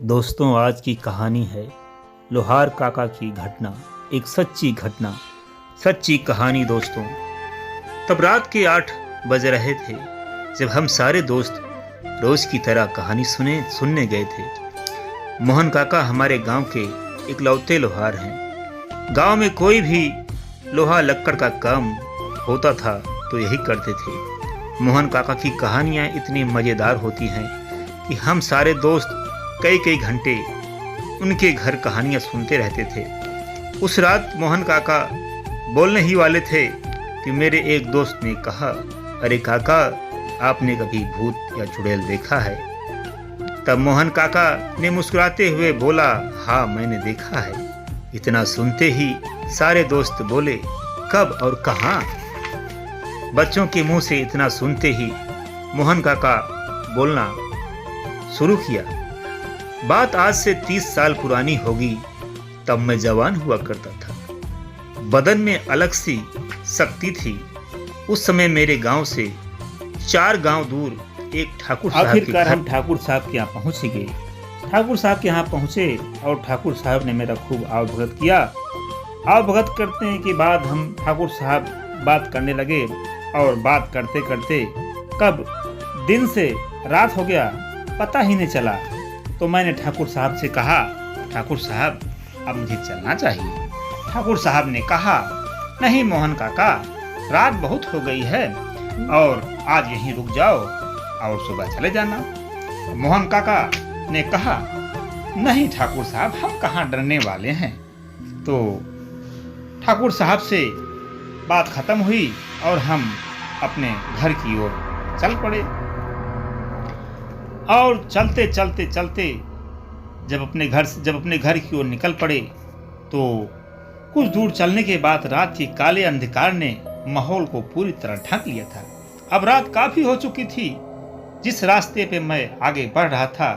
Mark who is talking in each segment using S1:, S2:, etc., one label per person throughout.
S1: दोस्तों, आज की कहानी है लोहार काका की घटना। एक सच्ची घटना, सच्ची कहानी। दोस्तों, तब रात के 8 बज रहे थे जब हम सारे दोस्त रोज की तरह कहानी सुनने गए थे। मोहन काका हमारे गांव के इकलौते लोहार हैं। गांव में कोई भी लोहा लक्कड़ का काम होता था तो यही करते थे। मोहन काका की कहानियाँ इतनी मज़ेदार होती हैं कि हम सारे दोस्त कई कई घंटे उनके घर कहानियाँ सुनते रहते थे। उस रात मोहन काका बोलने ही वाले थे कि मेरे एक दोस्त ने कहा, अरे काका, आपने कभी भूत या चुड़ैल देखा है? तब मोहन काका ने मुस्कुराते हुए बोला, हाँ, मैंने देखा है। इतना सुनते ही सारे दोस्त बोले, कब और कहाँ? बच्चों के मुंह से इतना सुनते ही मोहन काका बोलना शुरू किया। बात आज से 30 साल पुरानी होगी। तब मैं जवान हुआ करता था। बदन में अलग सी शक्ति थी। उस समय मेरे गांव से 4 गांव दूर एक ठाकुर साहब आखिरकार हम ठाकुर साहब के यहाँ पहुँच गए। ठाकुर साहब के यहाँ पहुँचे और ठाकुर साहब ने मेरा खूब आवभगत किया। आवभगत करने के बाद हम ठाकुर साहब बात करने लगे और बात करते करते कब दिन से रात हो गया पता ही नहीं चला। तो मैंने ठाकुर साहब से कहा, ठाकुर साहब, अब मुझे चलना चाहिए। ठाकुर साहब ने कहा, नहीं मोहन काका, रात बहुत हो गई है और आज यहीं रुक जाओ और सुबह चले जाना। मोहन काका ने कहा, नहीं ठाकुर साहब, हम कहाँ डरने वाले हैं। तो ठाकुर साहब से बात खत्म हुई और हम अपने घर की ओर चल पड़े। और चलते चलते चलते जब अपने घर की ओर निकल पड़े तो कुछ दूर चलने के बाद रात के काले अंधकार ने माहौल को पूरी तरह ढक लिया था। अब रात काफी हो चुकी थी। जिस रास्ते पे मैं आगे बढ़ रहा था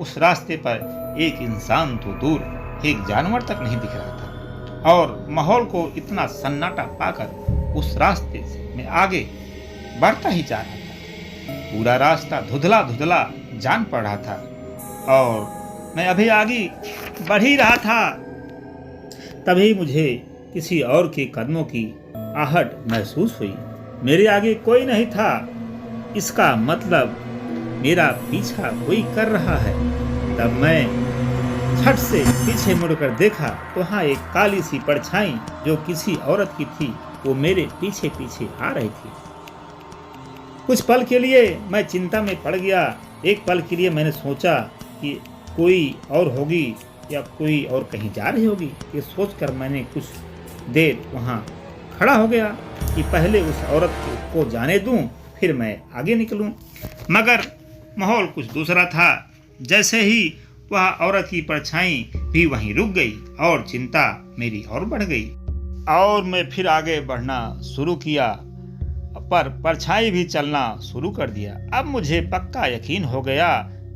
S1: उस रास्ते पर एक इंसान तो दूर, एक जानवर तक नहीं दिख रहा था। और माहौल को इतना सन्नाटा पाकर उस रास्ते से मैं आगे बढ़ता ही जा रहा था। पूरा रास्ता धुंधला धुंधला जान पड़ रहा था और मैं अभी आगे बढ़ ही रहा था। तभी मुझे किसी और के कदमों की आहट महसूस हुई। मेरे आगे कोई नहीं था। इसका मतलब मेरा पीछा कोई कर रहा है। तब मैं झट से पीछे मुड़कर देखा तो हाँ, एक काली सी परछाई जो किसी औरत की थी वो मेरे पीछे पीछे आ रही थी। कुछ पल के लिए मैं चिंता में पड़ गया। एक पल के लिए मैंने सोचा कि कोई और होगी या कोई और कहीं जा रही होगी। ये सोचकर मैंने कुछ देर वहाँ खड़ा हो गया कि पहले उस औरत को जाने दूं, फिर मैं आगे निकलूं। मगर माहौल कुछ दूसरा था। जैसे ही वह औरत की परछाई भी वहीं रुक गई और चिंता मेरी और बढ़ गई और मैं फिर आगे बढ़ना शुरू किया, पर परछाई भी चलना शुरू कर दिया। अब मुझे पक्का यकीन हो गया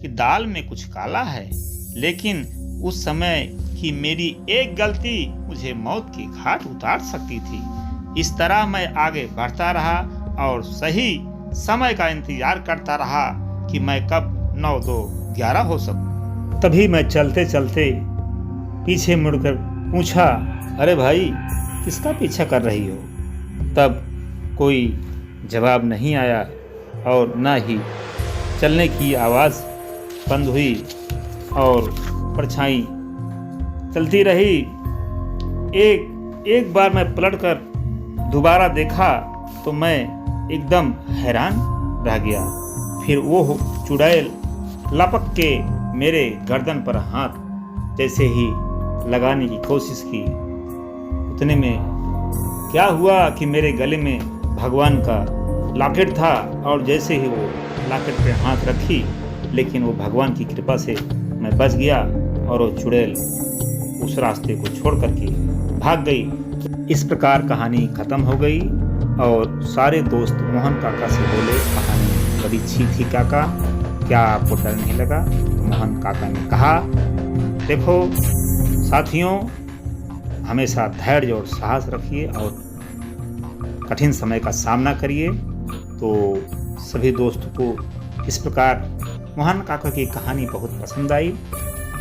S1: कि दाल में कुछ काला है। लेकिन उस समय की मेरी एक गलती मुझे मौत की घाट उतार सकती थी। इस तरह मैं आगे बढ़ता रहा और सही समय का इंतजार करता रहा कि मैं कब 9, 2, 11 हो सकूं। तभी मैं चलते चलते पीछे मुड़कर पूछा, अरे भाई, किसका पीछा कर रही हो? तब कोई जवाब नहीं आया और न ही चलने की आवाज़ बंद हुई और परछाई चलती रही। एक बार मैं पलटकर दोबारा देखा तो मैं एकदम हैरान रह गया। फिर वो चुड़ैल लपक के मेरे गर्दन पर हाथ जैसे ही लगाने की कोशिश की। उतने में क्या हुआ कि मेरे गले में भगवान का लॉकेट था और जैसे ही वो लॉकेट पे हाथ रखी, लेकिन वो भगवान की कृपा से मैं बच गया और वो चुड़ैल उस रास्ते को छोड़ करके भाग गई। इस प्रकार कहानी खत्म हो गई और सारे दोस्त मोहन काका से बोले, कहानी बड़ी अच्छी थी काका, क्या आपको डर नहीं लगा? तो मोहन काका ने कहा, देखो साथियों, हमेशा धैर्य और साहस रखिए और कठिन समय का सामना करिए। तो सभी दोस्तों को इस प्रकार मोहन काका की कहानी बहुत पसंद आई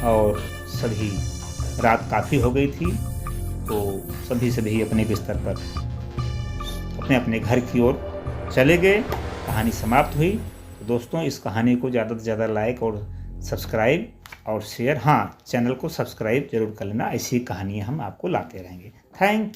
S1: और सभी रात काफ़ी हो गई थी, तो सभी अपने बिस्तर पर अपने अपने घर की ओर चले गए। कहानी समाप्त हुई। तो दोस्तों, इस कहानी को ज़्यादा से ज़्यादा लाइक और सब्सक्राइब और शेयर, हाँ, चैनल को सब्सक्राइब जरूर कर लेना। ऐसी कहानियाँ हम आपको लाते रहेंगे। थैंक